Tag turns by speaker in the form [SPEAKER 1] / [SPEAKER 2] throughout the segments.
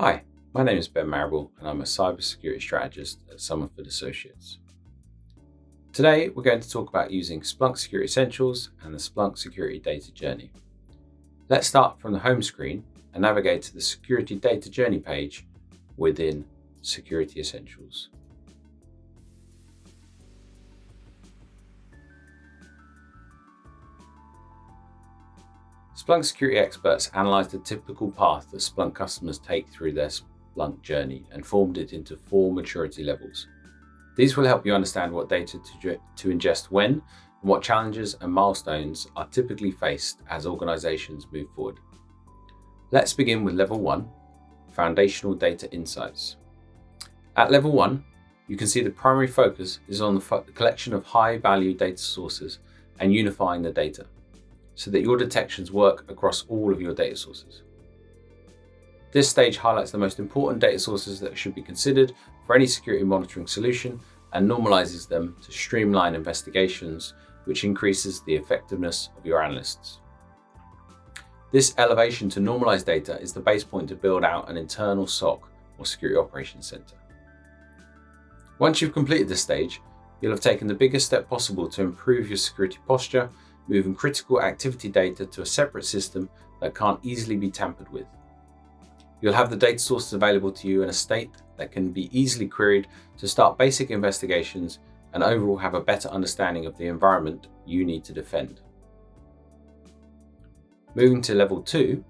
[SPEAKER 1] Hi, my name is Ben Marable and I'm a cybersecurity strategist at Somerford Associates. Today we're going to talk about using Splunk Security Essentials and the Splunk Security Data Journey. Let's start from the home screen and navigate to the Security Data Journey page within Security Essentials. Splunk security experts analysed the typical path that Splunk customers take through their Splunk journey and formed it into 4 maturity levels. These will help you understand what data to ingest when and what challenges and milestones are typically faced as organisations move forward. Let's begin with Level 1, Foundational Data Insights. At Level 1, you can see the primary focus is on the collection of high-value data sources and unifying the data, so that your detections work across all of your data sources. This stage highlights the most important data sources that should be considered for any security monitoring solution and normalizes them to streamline investigations, which increases the effectiveness of your analysts. This elevation to normalized data is the base point to build out an internal SOC or Security Operations Center. Once you've completed this stage, you'll have taken the biggest step possible to improve your security posture, moving critical activity data to a separate system that can't easily be tampered with. You'll have the data sources available to you in a state that can be easily queried to start basic investigations and overall have a better understanding of the environment you need to defend. Moving to Level 2,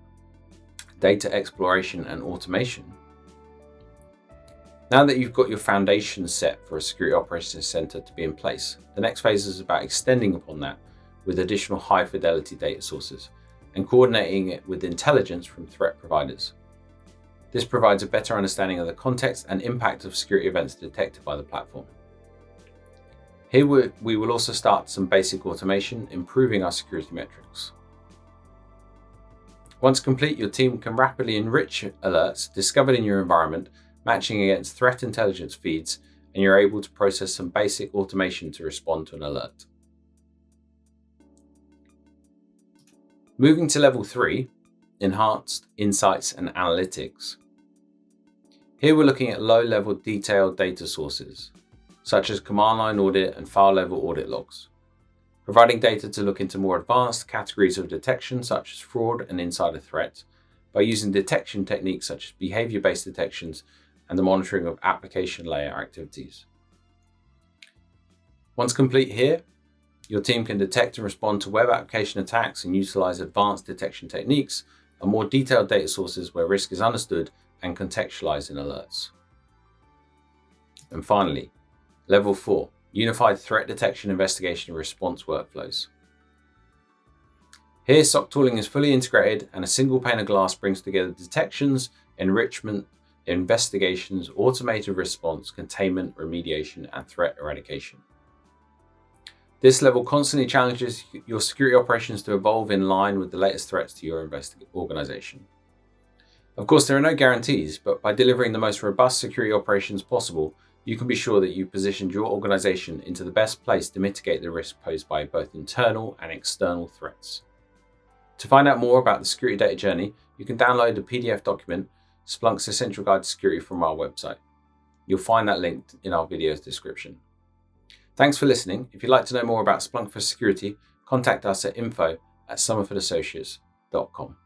[SPEAKER 1] Data Exploration and Automation. Now that you've got your foundation set for a Security Operations Center to be in place, the next phase is about extending upon that with additional high-fidelity data sources and coordinating it with intelligence from threat providers. This provides a better understanding of the context and impact of security events detected by the platform. Here we will also start some basic automation, improving our security metrics. Once complete, your team can rapidly enrich alerts discovered in your environment, matching against threat intelligence feeds, and you're able to process some basic automation to respond to an alert. Moving to Level 3, Enhanced Insights and Analytics. Here we're looking at low-level detailed data sources, such as command line audit and file-level audit logs, providing data to look into more advanced categories of detection, such as fraud and insider threat, by using detection techniques such as behavior-based detections and the monitoring of application layer activities. Once complete here, your team can detect and respond to web application attacks and utilize advanced detection techniques and more detailed data sources where risk is understood and contextualized in alerts. And finally, Level 4, Unified Threat Detection, Investigation and Response Workflows. Here, SOC tooling is fully integrated and a single pane of glass brings together detections, enrichment, investigations, automated response, containment, remediation, and threat eradication. This level constantly challenges your security operations to evolve in line with the latest threats to your organization. Of course, there are no guarantees, but by delivering the most robust security operations possible, you can be sure that you've positioned your organization into the best place to mitigate the risk posed by both internal and external threats. To find out more about the Security Data Journey, you can download the PDF document, Splunk's Essential Guide to Security, from our website. You'll find that linked in our video's description. Thanks for listening. If you'd like to know more about Splunk for Security, contact us at info@somerfordassociates.com.